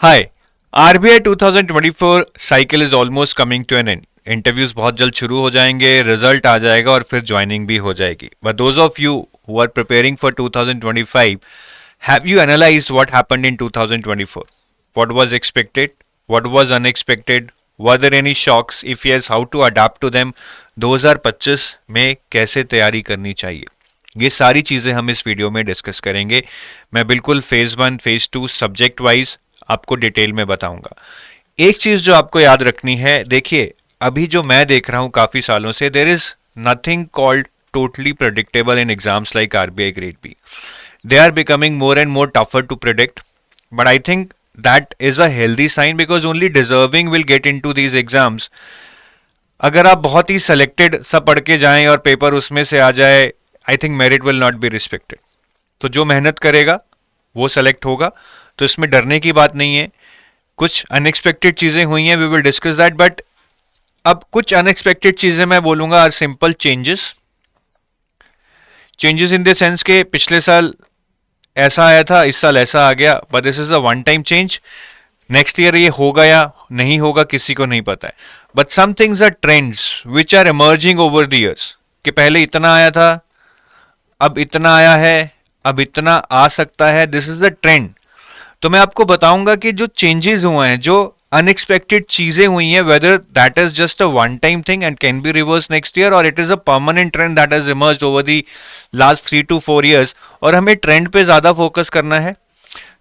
Hi. RBI 2024 cycle is almost coming to an end. Interviews बहुत जल्द शुरू हो जाएंगे, रिजल्ट आ जाएगा और फिर ज्वाइनिंग भी हो जाएगी। But those of you who are preparing for 2025, have you analysed what happened in 2024? What was expected? What was unexpected? Were there any shocks? If yes, how to adapt to them? 2025 में कैसे तैयारी करनी चाहिए, ये सारी चीजें हम इस वीडियो में डिस्कस करेंगे। मैं बिल्कुल फेज 1 फेज 2 सब्जेक्ट वाइज आपको डिटेल में बताऊंगा। एक चीज जो आपको याद रखनी है, देखिए अभी जो मैं देख रहा हूं काफी सालों से, there is nothing called totally predictable in exams like RBI grade B. They are becoming more and more tougher to predict, but I think that is a healthy sign because only deserving will get into these exams. अगर आप बहुत ही selected सब पढ़ के जाएं और paper उसमें से आ जाए, I think merit will not be respected. तो जो मेहनत करेगा वो सेलेक्ट होगा, तो इसमें डरने की बात नहीं है। कुछ अनएक्सपेक्टेड चीजें हुई हैं, we will discuss that. But अब कुछ अनएक्सपेक्टेड चीजें मैं बोलूंगा are simple changes. Changes in the sense के पिछले साल ऐसा आया था, इस साल ऐसा आ गया, but this is a one time change. Next year ये होगा या नहीं होगा किसी को नहीं पता है। But some things are trends which are emerging over the years, कि पहले इतना आया था, अब इतना आया है, अब इतना आ सकता है। This is the trend. तो मैं आपको बताऊंगा कि जो चेंजेस हुए हैं, जो अनएक्सपेक्टेड चीजें हुई हैं, whether that is just a one time thing and can be reverse next year, और it is a permanent trend that has emerged over the last 3 to 4 years। और हमें ट्रेंड पे ज्यादा फोकस करना है।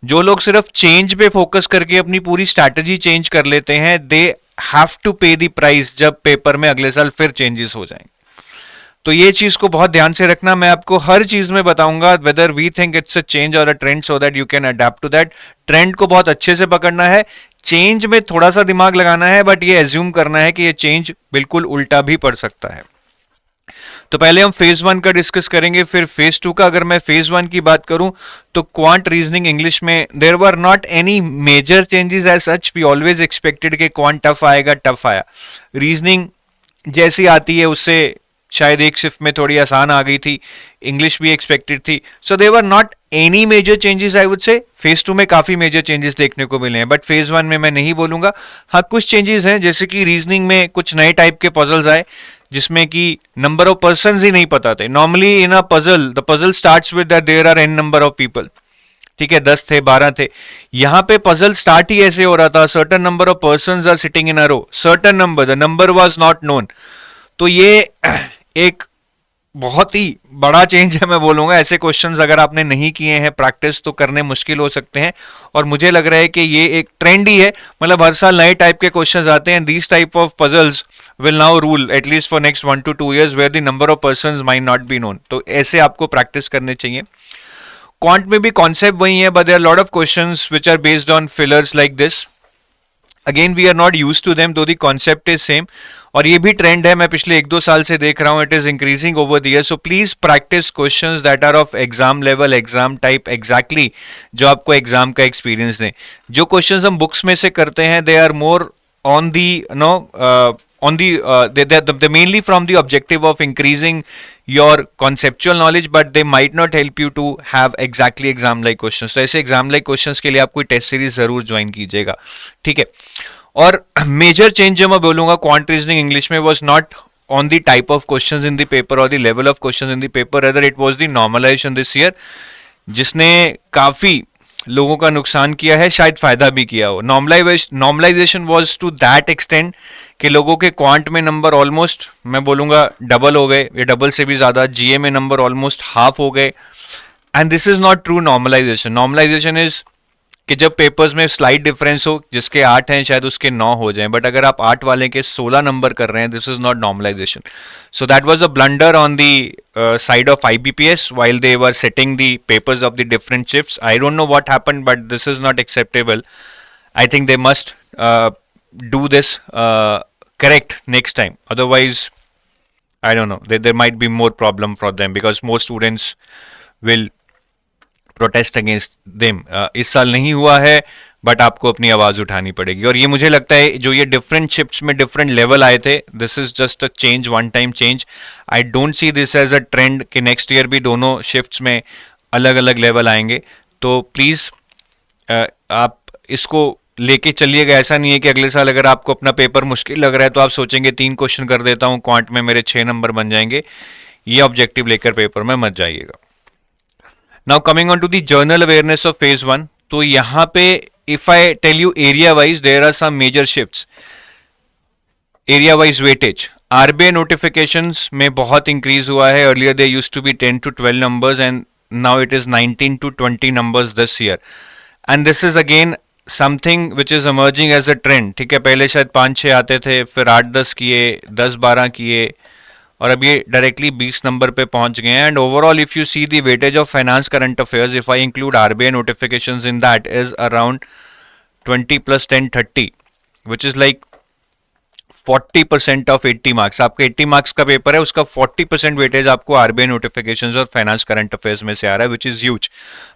जो लोग सिर्फ चेंज पे फोकस करके अपनी पूरी स्ट्रैटेजी चेंज कर लेते हैं, दे हैव टू पे द प्राइस जब पेपर में अगले साल फिर चेंजेस हो जाएंगे। तो ये चीज को बहुत ध्यान से रखना। मैं आपको हर चीज में बताऊंगा whether we think it's a change और a trend, so that you can adapt to that. Trend को बहुत अच्छे से पकड़ना है, चेंज में थोड़ा सा दिमाग लगाना है, बट ये एज्यूम करना है कि ये चेंज बिल्कुल उल्टा भी पड़ सकता है। तो पहले हम फेज 1 का डिस्कस करेंगे, फिर फेज 2 का। अगर मैं फेज 1 की बात करूं तो क्वांट रीजनिंग इंग्लिश में there were not any major changes as such. We always expected कि क्वांट टफ आएगा, टफ आया। रीजनिंग जैसी आती है उससे शायद एक शिफ्ट में थोड़ी आसान आ गई थी। इंग्लिश भी एक्सपेक्टेड थी। So there were not any major changes I would say. Phase 2 में काफी मेजर चेंजेस देखने को मिले हैं, बट फेज 1 में मैं नहीं बोलूंगा। हाँ, कुछ चेंजेस हैं, जैसे कि रीजनिंग में कुछ नए टाइप के पजल्स आए जिसमें कि नंबर ऑफ पर्संस ही नहीं पता थे। Normally in a puzzle the puzzle starts with that there are n number of people, ठीक है, 10 थे, 12 थे। यहां पे पजल स्टार्ट ही ऐसे हो रहा था, certain number of persons are sitting in a row, certain number, the number was not known. तो ये एक बहुत ही बड़ा चेंज है, मैं बोलूंगा। ऐसे क्वेश्चंस अगर आपने नहीं किए हैं प्रैक्टिस, तो करने मुश्किल हो सकते हैं। और मुझे लग रहा है कि ये एक ट्रेंड ही है, मतलब हर साल नए टाइप के क्वेश्चंस आते हैं। These type of puzzles will now rule at least for next 1 to 2 years where the number of persons might not be known. तो ऐसे आपको प्रैक्टिस करने चाहिए। क्वांट में भी कॉन्सेप्ट वही है, but there are lot of questions which are based on fillers like this. Again we are not use to them, though the concept is same. और ये भी ट्रेंड है, मैं पिछले 1-2 साल से देख रहा हूं, it is increasing over the year. So please practice questions that are of exam level, exam type, exactly जो आपको एग्जाम का एक्सपीरियंस दें। जो क्वेश्चंस हम बुक्स में से करते हैं, they are more on the on the mainly from the objective of increasing your conceptual knowledge, but they might not help you to have exactly exam like questions. तो ऐसे exam like questions के लिए आप कोई test series जरूर join कीजिएगा, ठीक है। और मेजर चेंज जो मैं बोलूंगा क्वांट रीजनिंग इंग्लिश में was not on the type of questions in the paper or the level of questions in the paper, rather it was the normalization this year, जिसने काफी लोगों का नुकसान किया है, शायद फायदा भी किया हो। Normalisation was to that extend कि लोगों के क्वांट में नंबर ऑलमोस्ट, मैं बोलूंगा डबल हो गए, ये डबल से भी ज्यादा। जीए में नंबर ऑलमोस्ट हाफ हो गए, and this is not true normalisation. Normalisation is कि जब पेपर्स में स्लाइट डिफरेंस हो, जिसके 8 हैं शायद उसके 9 हो जाएं, बट अगर आप 8 वाले के 16 नंबर कर रहे हैं, this is not normalisation. So that was a blunder on the side of IBPS while they were setting the papers of the different shifts. I don't know what happened, but this is not acceptable. I think they must do this correct next time. Otherwise, I don't know, there might be more problem for them because more students will protest against them. इस साल नहीं हुआ है, but आपको अपनी आवाज उठानी पड़ेगी। और ये मुझे लगता है जो ये डिफरेंट शिफ्ट्स में डिफरेंट लेवल आए थे, this is just a change, one time change. I don't see this as a trend कि नेक्स्ट ईयर भी दोनों शिफ्ट्स में अलग अलग लेवल आएंगे। तो प्लीज आप इसको लेके चलिएगा। ऐसा नहीं है कि अगले साल अगर आपको अपना पेपर मुश्किल लग रहा है तो आप सोचेंगे 3 क्वेश्चन कर देता हूं, क्वांट में मेरे 6 नंबर बन जाएंगे। ये ऑब्जेक्टिव लेकर पेपर में मत जाइएगा। Now coming on to the general awareness of phase 1, तो यहां पे if I tell you area wise there are some major shifts. Area wise weightage, RBI notifications में बहुत इंक्रीज हुआ है। Earlier they used to be 10 to 12 numbers and now it is 19 to 20 numbers this year, and this is again something which is emerging as a trend. ठीक है, पहले शायद 5-6 आते थे, फिर 8-10 किए, 10-12 किए, और अब ये डायरेक्टली 20 नंबर पे पहुंच गए हैं। And overall if you see the weightage of finance current affairs, if I include RBI notifications in that, is around 20 + 10 30, which is like 40% of 80 marks. आपका 80 मार्क्स का पेपर है, उसका 40% वेटेज आपको आरबीआई नोटिफिकेशंस और फाइनेंस करंट अफेयर्स में से आ रहा है, which is huge.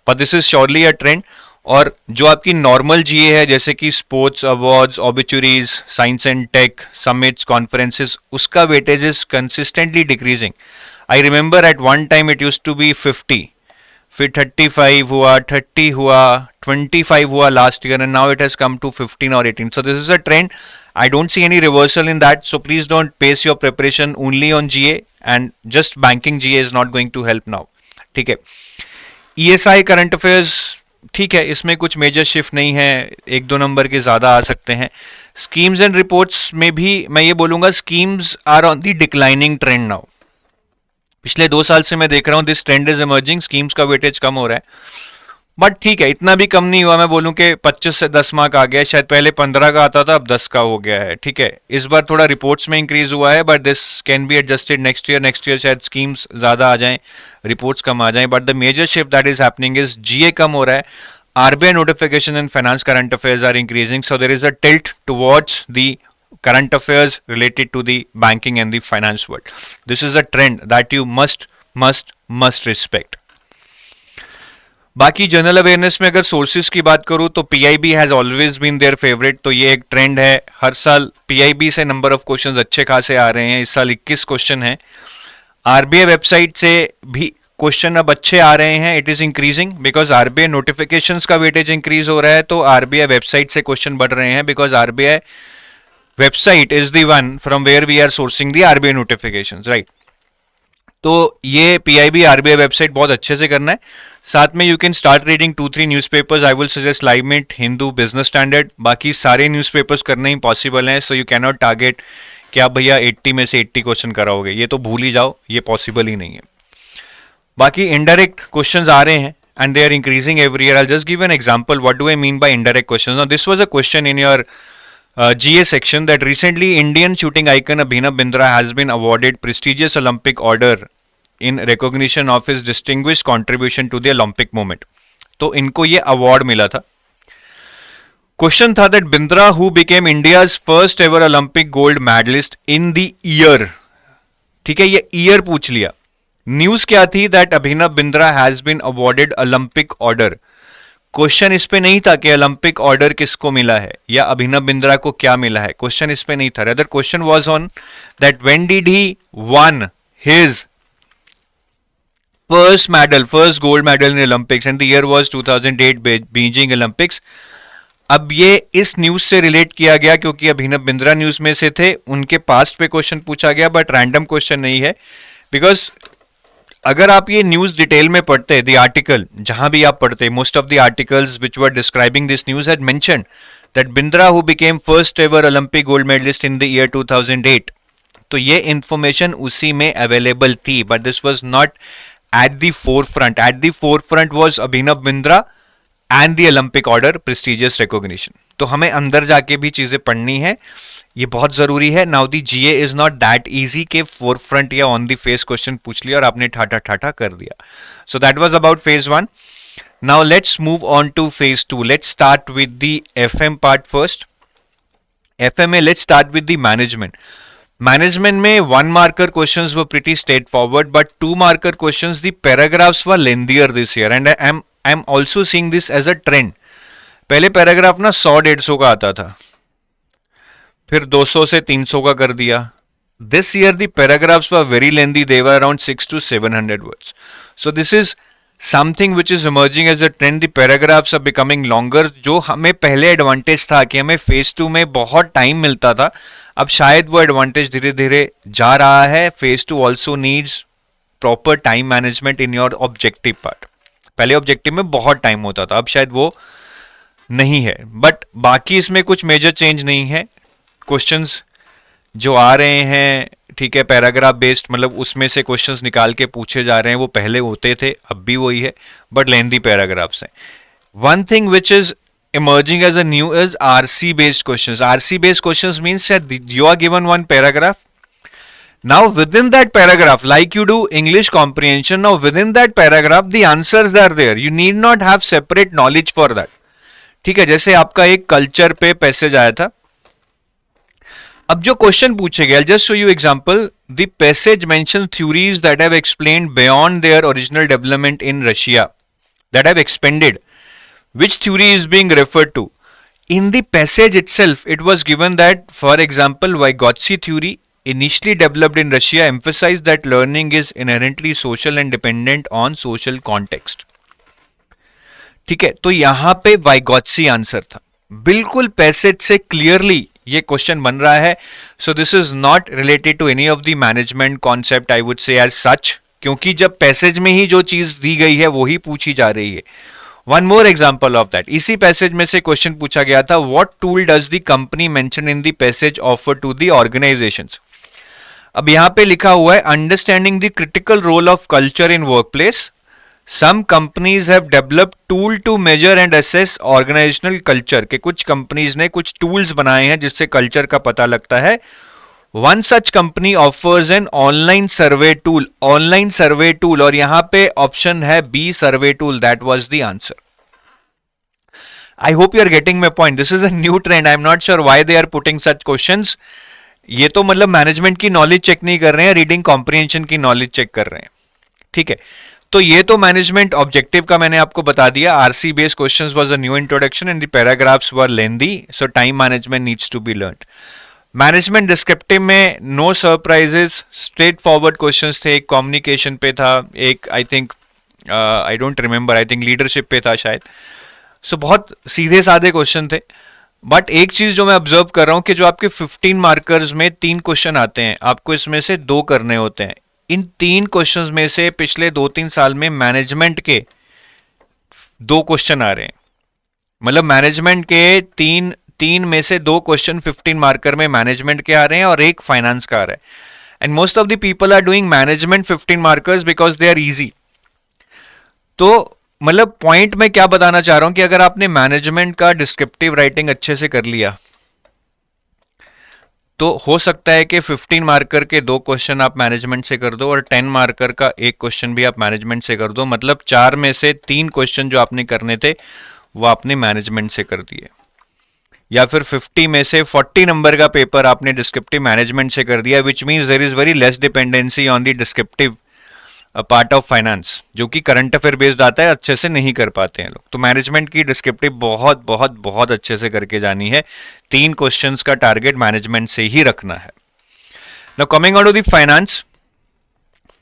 But this is surely a trend. और जो आपकी नॉर्मल जीए है, जैसे कि sports awards, obituaries, science and tech, summits, conferences, उसका weightage is consistently decreasing. I remember at one time it used to be 50, फिर 35 हुआ, 30 हुआ, 25 हुआ last year, and now it has come to 15 और 18. So this is a trend. I don't see any reversal in that. So please don't base your preparation only on GA, and just banking GA is not going to help now. ठीक है, ESI current affairs ठीक है, इसमें कुछ major shift नहीं है, 1-2 number के ज्यादा आ सकते हैं। स्कीम्स एंड रिपोर्ट्स में भी मैं ये बोलूंगा, schemes are on the declining trend now. पिछले 2 साल से मैं देख रहा हूं this trend is emerging, schemes का वेटेज कम हो रहा है। बट ठीक है, इतना भी कम नहीं हुआ, मैं बोलूं कि 25 से 10 मार्क आ गया। शायद पहले 15 का आता था, अब 10 का हो गया है। ठीक है, इस बार थोड़ा रिपोर्ट्स में इंक्रीज हुआ है, but this can be adjusted next year. Next year शायद स्कीम्स ज्यादा आ जाएं, रिपोर्ट्स कम आ जाएं, but the major shift that is happening is GA कम हो रहा है, RBI notification and finance current affairs are increasing, so there is a tilt towards the current affairs related to the banking and the finance world. This is a trend that you must respect. बाकी general awareness में अगर sources की बात करूं तो PIB has always been their favourite, तो ये एक ट्रेंड है। हर साल पीआईबी से नंबर ऑफ क्वेश्चंस अच्छे खासे आ रहे हैं, इस साल 21 क्वेश्चन हैं। आरबीआई वेबसाइट से भी क्वेश्चन अब अच्छे आ रहे हैं, it is increasing because RBI notifications का वेटेज इंक्रीज हो रहा है, तो आरबीआई वेबसाइट से क्वेश्चन बढ़ रहे हैं because RBI website is the one from where we are sourcing the RBI notifications, right. तो ये पीआईबी आरबीआई वेबसाइट बहुत अच्छे से करना है। साथ में you can start reading 2-3 newspapers. I will suggest live minute, Hindu, business standard. बाकी सारे न्यूज़पेपर्स करने इम्पॉसिबल हैं, so you can not target कि आप भैया 80 में से 80 क्वेश्चन कराओगे, ये तो भूल ही जाओ, ये पॉसिबल ही नहीं है। बाकी इनडायरेक्ट क्वेश्चंस आ रहे हैं and they are increasing every year. I'll just give an example. What do I mean by indirect questions? Now, this was a question in your GA section that recently Indian shooting icon Abhinav Bindra has been awarded prestigious Olympic order in recognition of his distinguished contribution to the Olympic movement. तो इनको ये award मिला था। Question था that Bindra, who became India's first ever Olympic gold medalist in the year, ठीक है, ये year पूछ लिया। न्यूज क्या थी that Abhinav Bindra has been awarded Olympic order. Question इस पे नहीं था कि ओलंपिक ऑर्डर किसको मिला है या अभिनव बिंद्रा को क्या मिला है, क्वेश्चन इस पे नहीं था। Other question was on that when did he one his first medal, first gold medal in Olympics, and the year was 2008 Beijing Olympics. अब ये इस न्यूज से रिलेट किया गया क्योंकि अभिनव बिंद्रा न्यूज में से थे, उनके पास्ट पे क्वेश्चन पूछा गया, बट रैंडम क्वेश्चन नहीं है। बिकॉज अगर आप ये न्यूज डिटेल में पढ़ते, द आर्टिकल जहां भी आप पढ़ते, most of the articles which were describing this news had mentioned that Bindra who became first ever Olympic gold medallist in the year 2008, तो ये इंफॉर्मेशन उसी में अवेलेबल थी, but this was not at the forefront. At the forefront was Abhinav Bindra and the Olympic order prestigious recognition. तो हमें अंदर जाके भी चीजें पढ़नी है, ये बहुत जरूरी है। Now the GA is not that easy के फोर फ्रंट या ऑन दी फेस क्वेश्चन पूछ लिया और आपने ठाठा ठाठा कर दिया। So that was about phase 1। Now let's move on to phase 2। Let's start with the FM part first. FM में let's start with the management. Management में 1 marker questions were pretty straightforward, but 2 marker questions the paragraphs were lengthier this year, and I am also seeing this as a trend. पहले paragraph ना 100-150 का आता था, फिर 200 से 300 का कर दिया। This year the paragraphs were very lengthy, they were around 600 to 700 words. So this is something which is emerging as a trend, the paragraphs are becoming longer. जो हमें पहले एडवांटेज था कि हमें फेज 2 में बहुत टाइम मिलता था, अब शायद वो एडवांटेज धीरे धीरे जा रहा है। Phase 2 also needs proper time management in your objective part. पहले ऑब्जेक्टिव में बहुत टाइम होता था, अब शायद वो नहीं है। बट बाकी इसमें कुछ मेजर चेंज नहीं है। क्वेश्चंस जो आ रहे हैं, ठीक है, पैराग्राफ बेस्ड, मतलब उसमें से क्वेश्चंस निकाल के पूछे जा रहे हैं, वो पहले होते थे, अब भी वही है, बट लेंथी पैराग्राफ्स हैं। One thing which is emerging as a new is RC based questions. RC based questions means that you are given one paragraph. Now within that paragraph, like you do English comprehension, now within that paragraph the answers are there. You need not have separate knowledge for that. ठीक है, जैसे आपका एक culture पे passage आया था, अब जो क्वेश्चन पूछे गए, just show you example, the passage mention theories that have explained beyond their original development in Russia, that have expanded. Which theory is being referred to? In the passage itself, it was given that, for example, Vygotsky theory, initially developed in Russia, emphasized that learning is inherently social and dependent on social context. ठीक है, तो यहां पे Vygotsky answer था, बिल्कुल passage से clearly ये question बन रहा है. So this is not related to any of the management concept, I would say as such, क्योंकि जब पैसेज में ही जो चीज दी गई है वो ही पूछी जा रही है. One more example of that, इसी पैसेज में से क्वेश्चन पूछा गया था, what tool does the company mention in the passage offer to the organisations. अब यहां पे लिखा हुआ है, understanding the critical role of culture in workplace. Some companies have developed tool to measure and assess organisational culture, के कुछ companies ने कुछ टूल्स बनाए हैं जिससे कल्चर का पता लगता है. One such company offers an online survey tool, online survey tool, और यहां पे ऑप्शन है B, survey tool. That was the answer. I hope you are getting my point. This is a new trend. I am not sure why they are putting such questions. ये तो मतलब management की knowledge check नहीं कर रहे हैं, reading comprehension की knowledge check कर रहे हैं. ठीक है, तो ये तो मैनेजमेंट ऑब्जेक्टिव का मैंने आपको बता दिया. RC based questions was a new introduction and the paragraphs were lengthy, so time management needs to be learned. Management descriptive में no surprises, straight forward questions थे. एक कम्युनिकेशन पे था, एक I think, I don't remember, I think leadership पे था शायद. सो बहुत सीधे साधे क्वेश्चन थे. बट एक चीज जो मैं ऑब्जर्व कर रहा हूं कि जो आपके 15 मार्कर्स में 3 क्वेश्चन आते हैं, आपको इसमें से 2 करने होते हैं. इन 3 क्वेश्चंस में से पिछले 2-3 साल में मैनेजमेंट के 2 क्वेश्चन आ रहे हैं. मतलब मैनेजमेंट के 3 में से 2 क्वेश्चन 15 मार्कर में मैनेजमेंट के आ रहे हैं और एक फाइनेंस का आ रहा है. And most of the people are doing management 15 markers because they are easy. तो मतलब पॉइंट में क्या बताना चाह रहा हूं कि अगर आपने मैनेजमेंट का डिस्क्रिप्टिव राइटिंग अच्छे से कर लिया तो हो सकता है कि 15 मार्कर के 2 क्वेश्चन आप मैनेजमेंट से कर दो और 10 मार्कर का एक क्वेश्चन भी आप मैनेजमेंट से कर दो. मतलब 4 में से 3 क्वेश्चन जो आपने करने थे वो आपने मैनेजमेंट से कर दिए. या फिर 50 में से 40 नंबर का पेपर आपने डिस्क्रिप्टिव मैनेजमेंट से कर दिया, which means there is very less dependency on the descriptive part of finance, जो कि करंट अफेयर बेस्ड आता है, अच्छे से नहीं कर पाते हैं लोग. तो मैनेजमेंट की डिस्क्रिप्टिव बहुत बहुत बहुत अच्छे से करके जानी है. 3 क्वेश्चंस का टारगेट मैनेजमेंट से ही रखना है. Now coming on to the finance.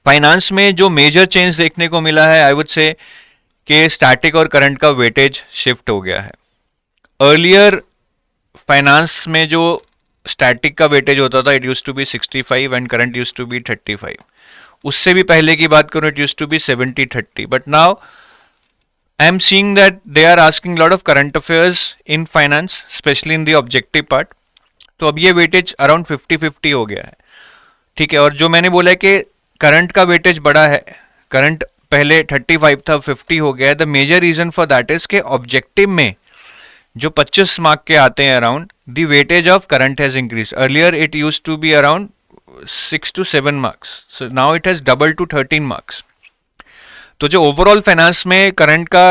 Finance में जो मेजर चेंज देखने को मिला है, आई वुड से कि स्टैटिक और करंट का वेटेज शिफ्ट हो गया है. अर्लियर फाइनेंस में जो स्टैटिक का वेटेज होता था, it use to be 65 and current use to be 35. उससे भी पहले की बात करूं, it use to be 70-30. But now I am seeing that they are asking lot of current affairs in finance, specially in the objective part. तो अब ये weightage around 50-50 हो गया है. ठीक है, और जो मैंने बोला है कि करंट का वेटेज बड़ा है, करंट पहले 35 था, 50 हो गया है. The major reason for that is के ऑब्जेक्टिव में जो 25 मार्क के आते हैं around, the weightage of current has increase. Earlier it use to be around 6 to 7 marks. So now it has doubled to 13 marks. तो जो ओवरऑल फाइनेंस में current का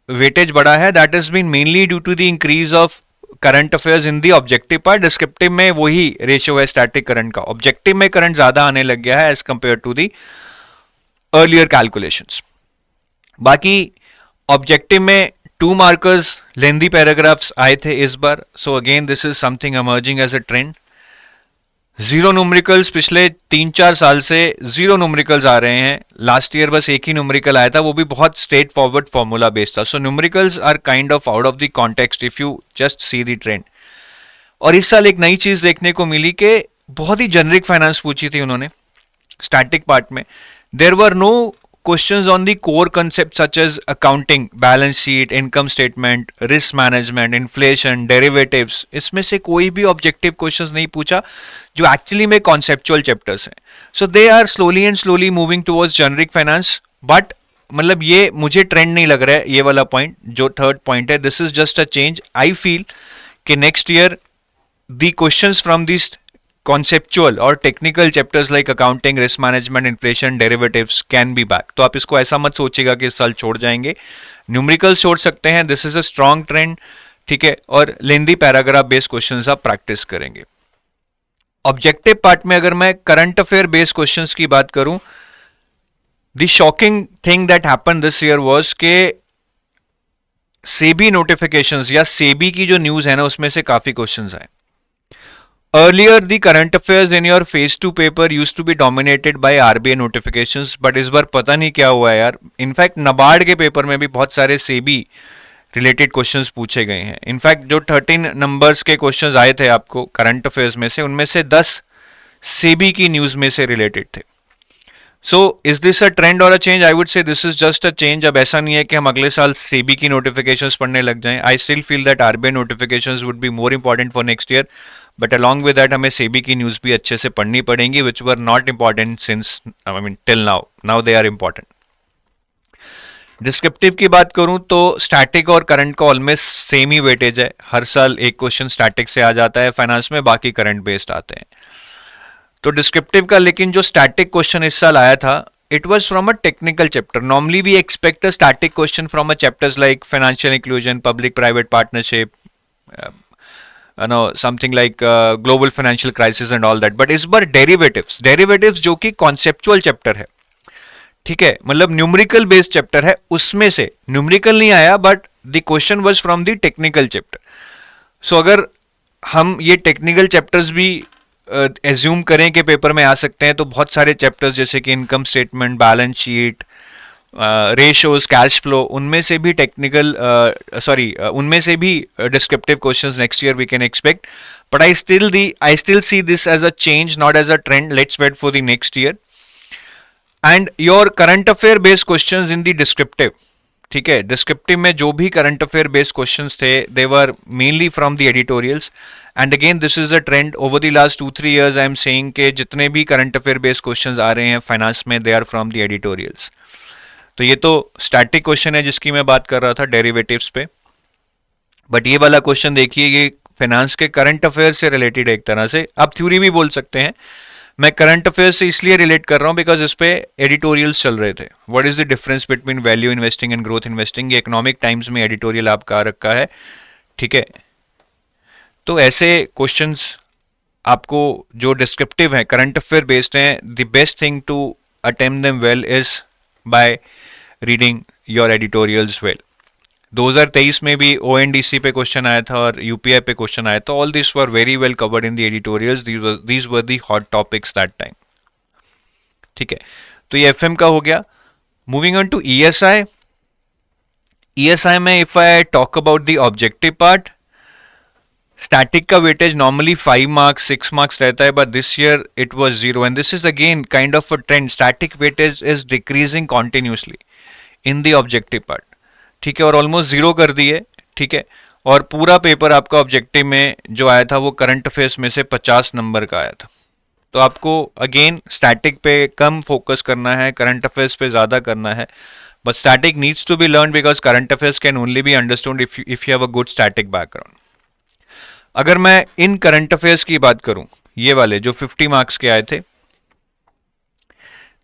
वेटेज बढ़ा है, that is been mainly due to the increase of current affairs in the objective part. Descriptive में वही ratio है static current का. ऑब्जेक्टिव में करंट ज्यादा आने लग गया है as compare to the earlier calculations. बाकी ऑब्जेक्टिव में 2 मार्कर्स लेंथी पैराग्राफ्स आए थे इस बार. So again this is something emerging as a trend. Zero numericals पिछले 3-4 साल से जीरो न्यूमेरिकल्स आ रहे हैं. लास्ट ईयर बस एक ही न्यूमेरिकल आया था, वो भी बहुत स्ट्रेट फॉरवर्ड फॉर्मूला बेस्ड था. So numericals are kind of out of the context if you just see the trend. और इस साल एक नई चीज देखने को मिली कि बहुत ही जेनरिक फाइनेंस पूछी थी उन्होंने स्टैटिक पार्ट में. There were no questions on the core concepts such as accounting, balance sheet, income statement, risk management, inflation, derivatives. इसमें से कोई भी ऑब्जेक्टिव क्वेश्चंस नहीं पूछा जो एक्चुअली में कॉन्सेप्चुअल चैप्टर्स हैं. So they are slowly and slowly moving towards generic finance. But मतलब ये मुझे ट्रेंड नहीं लग रहा है ये वाला पॉइंट जो थर्ड पॉइंट है. This is just a change. I feel कि next year the questions from this conceptual और technical chapters like accounting, risk management, inflation, derivatives can be back. तो आप इसको ऐसा मत सोचिएगा कि इस साल छोड़ जाएंगे. न्यूमेरिकल छोड़ सकते हैं. This is a strong trend. ठीक है. और लेंदी पैराग्राफ बेस्ड क्वेश्चंस आप प्रैक्टिस करेंगे. ऑब्जेक्टिव पार्ट में अगर मैं करंट अफेयर बेस्ड क्वेश्चंस की बात करूं, the shocking thing that happened this year was के सेबी नोटिफिकेशंस या सेबी की जो न्यूज है ना उसमें से काफी क्वेश्चंस आए. Earlier, the current affairs in your phase 2 paper used to be dominated by RBI notifications, but इस बार पता नहीं क्या हुआ है यार. इनफैक्ट नबार्ड के पेपर में भी बहुत सारे सेबी रिलेटेड क्वेश्चंस पूछे गए हैं. इनफैक्ट जो 13 नंबर्स के क्वेश्चंस आए थे आपको करंट अफेयर्स में से, उनमें से 10 सेबी की न्यूज में से रिलेटेड थे. So is this a trend और a change? I would say this is just a change. अब ऐसा नहीं है कि हम अगले साल सेबी की नोटिफिकेशंस पढ़ने लग जाएं. I still feel that RBI notifications would be more important for next year. But along with that हमें सेबी की न्यूज भी अच्छे से पढ़नी पड़ेंगी which were not important since I mean till now they are important. Descriptive की बात करूं तो स्टैटिक और करंट का ऑलमोस्ट सेम ही वेटेज है. हर साल एक क्वेश्चन स्टैटिक से आ जाता है फाइनेंस में, बाकी करंट बेस्ड आते हैं. तो डिस्क्रिप्टिव का लेकिन जो स्टैटिक क्वेश्चन इस साल आया था, it was from a technical chapter. Normally we expect a static question from a chapters like financial inclusion, public private partnership, something like global financial crisis and all that. But इस बार derivatives जो कि conceptual chapter है. ठीक है. मतलब numerical based chapter है, उसमें से न्यूमेरिकल नहीं आया but the question was from the technical chapter. So अगर हम ये टेक्निकल चैप्टर्स भी एज्यूम करें कि पेपर में आ सकते हैं, तो बहुत सारे चैप्टर्स जैसे कि income statement, balance sheet, ratios, cash flow, उनमें से भी उनमें से भी descriptive questions next year we can expect. But I still see this as a change, not as a trend. Let's wait for the next year. And your current affair based questions in the descriptive. ठीक है. Descriptive में जो भी current affair based questions थे, they were mainly from the editorials. And again this is a trend over the last 2-3 years. I am saying कि जितने भी current affair based questions आ रहे हैं फाइनेंस में, they are from the editorials. तो ये तो स्टैटिक क्वेश्चन है जिसकी मैं बात कर रहा था डेरिवेटिव्स पे. बट ये वाला क्वेश्चन देखिए, ये फाइनेंस के करंट अफेयर से रिलेटेड एक तरह से. आप थ्योरी भी बोल सकते हैं. मैं करंट अफेयर से इसलिए रिलेट कर रहा हूं बिकॉज इस पे एडिटोरियल्स चल रहे थे. What is the difference between value investing and growth investing. ये इकोनॉमिक टाइम्स में एडिटोरियल आपका आ रखा है. ठीक है. तो ऐसे क्वेश्चंस आपको जो डिस्क्रिप्टिव है, करंट अफेयर बेस्ड हैं, the best thing to attempt them well is by reading your editorials well. 2023 में भी ONDC पे क्वेश्चन आया था और UPI पे क्वेश्चन आया था. All this were very well covered in the editorials. These were the hot topics that time. ठीक है. तो ये FM का हो गया. Moving on to ESI. ESI में if I talk about the objective part, static का वेटेज नॉर्मली 5 marks 6 marks रहता है, but this year it was 0 and this is again kind of a trend. Static weightage is decreasing continuously in the objective part. ठीक है. और almost 0 कर दिए. ठीक है. और पूरा पेपर आपका ऑब्जेक्टिव में जो आया था वो करंट अफेयर्स में से 50 नंबर का आया था. तो आपको अगेन स्टैटिक पे कम फोकस करना है, करंट अफेयर्स पे ज्यादा करना है. But static needs to be learn because current affairs can only be understood if you have a good static background. अगर मैं इन करंट अफेयर्स की बात करूं, ये वाले जो 50 marks के आए थे,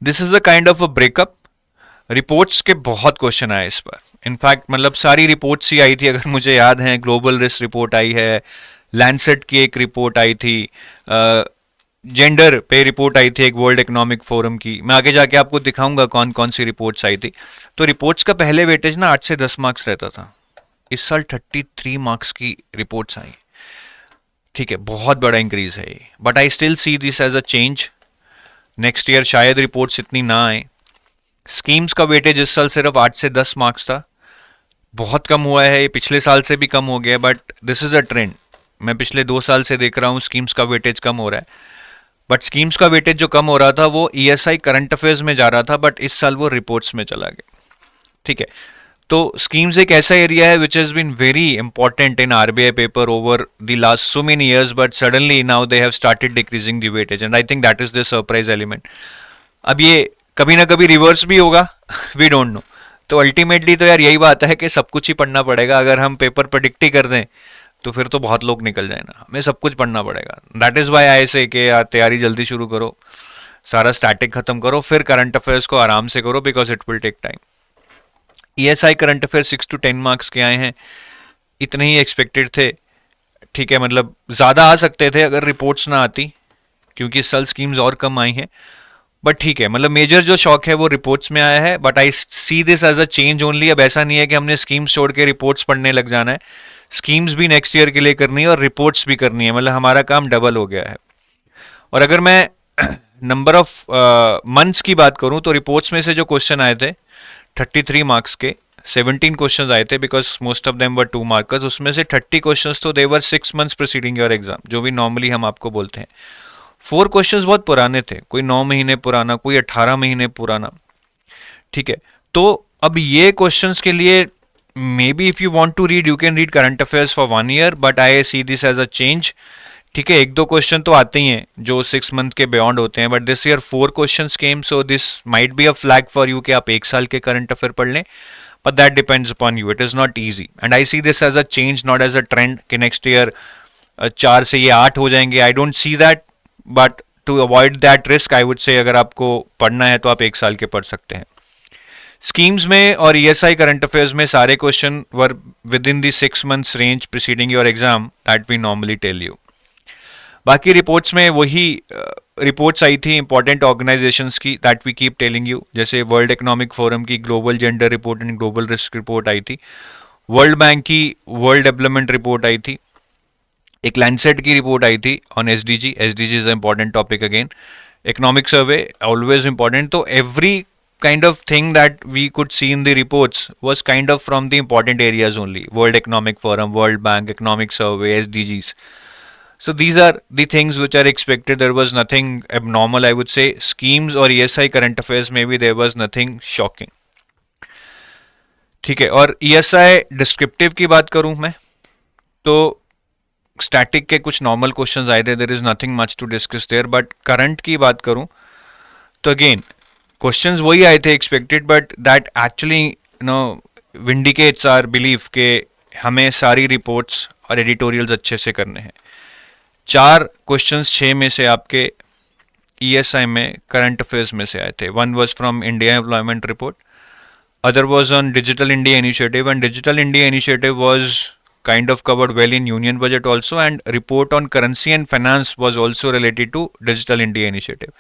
this is a kind of a breakup. Reports के बहुत क्वेश्चन आए इस पर. इनफैक्ट मतलब सारी रिपोर्ट्स ही आई थी. अगर मुझे याद है, ग्लोबल रिस्क रिपोर्ट आई है, लैंसेट की एक रिपोर्ट आई थी, जेंडर पे रिपोर्ट आई थी एक वर्ल्ड इकोनॉमिक फोरम की. मैं आगे जाके आपको दिखाऊंगा कौन कौन सी रिपोर्ट्स आई थी. तो रिपोर्ट्स का पहले वेटेज ना 8 से 10 marks रहता था. इस साल 33 marks की रिपोर्ट्स आई. ठीक है, बहुत बड़ा इंक्रीज है ये, but I still see this as a change. Next year शायद रिपोर्ट्स इतनी ना आए। स्कीम्स का वेटेज इस साल सिर्फ 8 से 10 मार्क्स था, बहुत कम हुआ है, ये पिछले साल से भी कम हो गया, but this is a trend. मैं पिछले 2 साल से देख रहा हूँ स्कीम्स का वेटेज कम हो रहा है, बट स्कीम्स का वेटेज जो कम हो रहा था वो ईएसआई करंट अफेयर्स में जा रहा था, बट इस साल वो रिपोर्ट्स में चला गया। ठीक है, तो स्कीम्स एक ऐसा एरिया है which has been very important in RBI paper over the last so many years, but suddenly now they have started decreasing the weightage and I think that is the surprise element. अब ये कभी ना कभी reverse भी होगा, we don't know. तो ultimately तो यार यही बात है कि सब कुछ ही पढ़ना पड़ेगा। अगर हम पेपर प्रेडिक्ट ही कर दें तो फिर तो बहुत लोग निकल जाए ना, हमें सब कुछ पढ़ना पड़ेगा। दैट इज वाई आई से कि यार तैयारी जल्दी शुरू करो, सारा स्टैटिक खत्म करो, फिर करंट अफेयर्स को आराम से करो, because it will take time. ESI current affair 6 to 10 marks के आए हैं, इतने ही एक्सपेक्टेड थे। ठीक है, मतलब ज़्यादा आ सकते थे अगर रिपोर्ट्स ना आती, क्योंकि इस साल स्कीम्स और कम आई हैं। बट ठीक है, मतलब मेजर जो शॉक है वो रिपोर्ट्स में आया है, but I see this as a change only. अब ऐसा नहीं है कि हमने स्कीम्स छोड़ के रिपोर्ट्स पढ़ने लग जाना है, स्कीम्स भी नेक्स्ट ईयर के लिए करनी है और रिपोर्ट्स भी करनी है, मतलब हमारा काम डबल हो गया है। और अगर मैं नंबर ऑफ मंथ्स की बात करूं तो रिपोर्ट्स में से जो क्वेश्चन आए थे 33 मार्क्स के 17 क्वेश्चंस आए थे, because most of them were 2 markers. उसमें से 30 क्वेश्चंस तो दे वर 6 मंथ्स प्रीसीडिंग योर एग्जाम, जो भी नॉर्मली हम आपको बोलते हैं। 4 क्वेश्चंस बहुत पुराने थे, कोई 9 महीने पुराना, कोई 18 महीने पुराना। ठीक है, तो अब ये क्वेश्चंस के लिए maybe if you want to read you can read current affairs for 1 year, but I see this as a change. ठीक है, 1-2 क्वेश्चन तो आते ही हैं जो 6 मंथ के बियॉन्ड होते हैं, but this year 4 questions came, so this might be a flag for you कि आप 1 साल के करंट अफेयर पढ़ लें, but that depends upon you, it is not easy. And I see this as a change, not as a trend कि next year 4 से ये 8 हो जाएंगे। I don't see that, but to avoid that risk I would say अगर आपको पढ़ना है तो आप 1 साल के पढ़ सकते हैं। स्कीम्स में और ईएसआई करंट अफेयर्स में सारे question were within the 6 months range preceding your exam, that we normally tell you. बाकी रिपोर्ट्स में वही रिपोर्ट्स आई थी इंपॉर्टेंट ऑर्गेनाइजेशंस की, that we keep telling you, जैसे वर्ल्ड इकोनॉमिक फोरम की global gender report and global risk report आई थी, वर्ल्ड बैंक की वर्ल्ड डेवलपमेंट रिपोर्ट आई थी, एक लैंडसेट की रिपोर्ट आई थी on SDG. SDG is important topic again, economic survey always important. तो every kind of thing that we could see in the reports was kind of from the important areas only: World Economic Forum, World Bank, Economic Survey, SDGs. So these are the things which are expected. There was nothing abnormal, I would say. Schemes or ESI current affairs, maybe there was nothing shocking. ठीक है, और ESI descriptive की बात करूं मैं तो static के कुछ नॉर्मल क्वेश्चंस आए थे, there is nothing much to discuss there. But current की बात करूं तो अगेन क्वेश्चंस वही आए थे expected, but that actually vindicates our belief के हमें सारी रिपोर्ट्स और एडिटोरियल्स अच्छे से करने हैं। 4 क्वेश्चंस 6 में से आपके ईएसआई में करंट अफेयर्स में से आए थे। One was from India employment report, other was on digital India initiative, and digital India initiative was kind of covered well in union budget also, and report on currency and finance was also related to digital India initiative.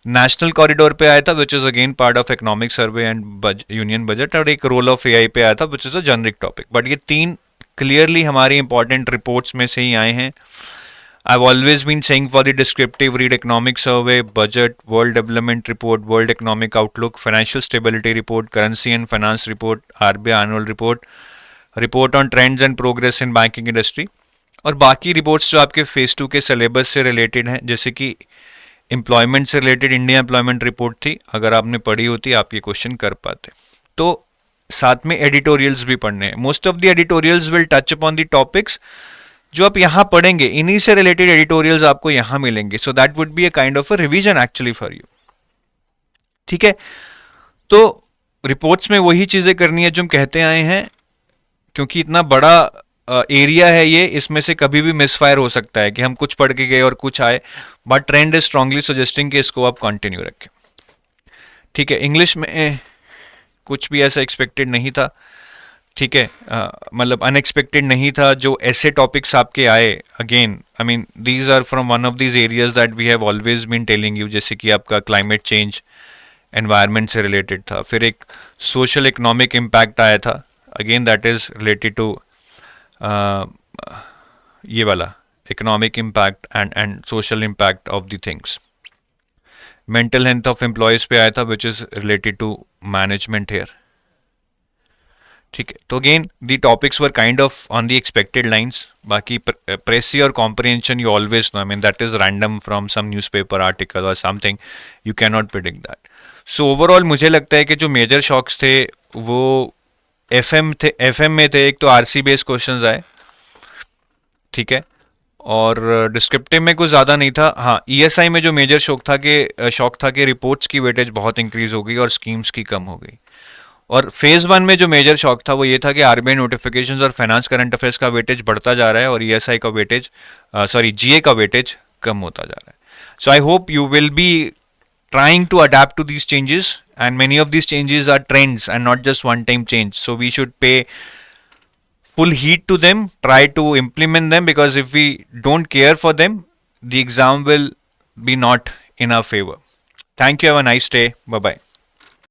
National corridor पे आया था which is again part of economic survey and union budget, और एक role of AI पे आया था which is a generic topic. But ये 3 clearly हमारी इंपॉर्टेंट रिपोर्ट्स में से ही आए हैं। I have always been saying for the descriptive read economic survey, budget, world development report, world economic outlook, financial stability report, currency and finance report, RBI annual report, report on trends and progress in banking industry, और बाकी reports जो आपके phase 2 के syllabus से related हैं, जैसे कि employment से रिलेटेड इंडिया एम्प्लॉयमेंट रिपोर्ट थी, अगर आपने पढ़ी होती आप ये क्वेश्चन कर पाते। तो साथ में एडिटोरियल्स भी पढ़ने हैं। Most of the editorials will touch upon the topics जो आप यहाँ पढ़ेंगे, इन्हीं से रिलेटेड एडिटोरियल्स आपको यहाँ मिलेंगे, so that would be a kind of a revision actually for you. ठीक है, तो रिपोर्ट्स में वही चीजें करनी है जो हम कहते आए हैं, क्योंकि इतना बड़ा एरिया है ये, इसमें से कभी भी मिसफायर हो सकता है कि हम कुछ पढ़ के गए और कुछ आए, but trend is strongly suggesting कि इसको आप कंटिन्यू रखें। ठीक है, इंग्लिश में कुछ भी ऐसा एक्सपेक्टेड नहीं था। ठीक है, मतलब अनएक्सपेक्टेड नहीं था जो ऐसे टॉपिक्स आपके आए। Again I mean these are from one of these areas that we have always been telling you, जैसे कि आपका क्लाइमेट चेंज एनवायरनमेंट से रिलेटेड था, फिर एक सोशल इकोनॉमिक इम्पैक्ट आया था, again that is related to ये वाला economic impact and social impact of the things. Mental health of employees पे आया था, which is related to management here. ठीक है, तो again the topics were kind of on the expected lines. बाकी precis और comprehension you always know, I mean that is random from some newspaper article और something, you can not predict that. So overall मुझे लगता है कि जो major shocks थे वो एफएम में थे. एक तो आरसी बेस्ड क्वेश्चंस आए, ठीक है, और डिस्क्रिप्टिव में कुछ ज़्यादा नहीं था. हाँ, ईएसआई में जो मेजर शॉक था कि रिपोर्ट्स की वेटेज बहुत इंक्रीज हो गई और स्कीम्स की कम हो गई. और फेज 1 में जो मेजर शॉक था वो ये था कि आरबीआई नोटिफिकेशंस और फाइनेंस करंट अफेयर्स का वेटेज बढ़ता जा रहा है और ईएसआई का वेटेज जीए का वेटेज कम होता जा रहा है. So I hope you will be trying to adapt to these changes, and many of these changes are trends and not just one time change, so we should pay full heed to them, try to implement them, because if we don't care for them, the exam will be not in our favor. Thank you, have a nice day, bye bye.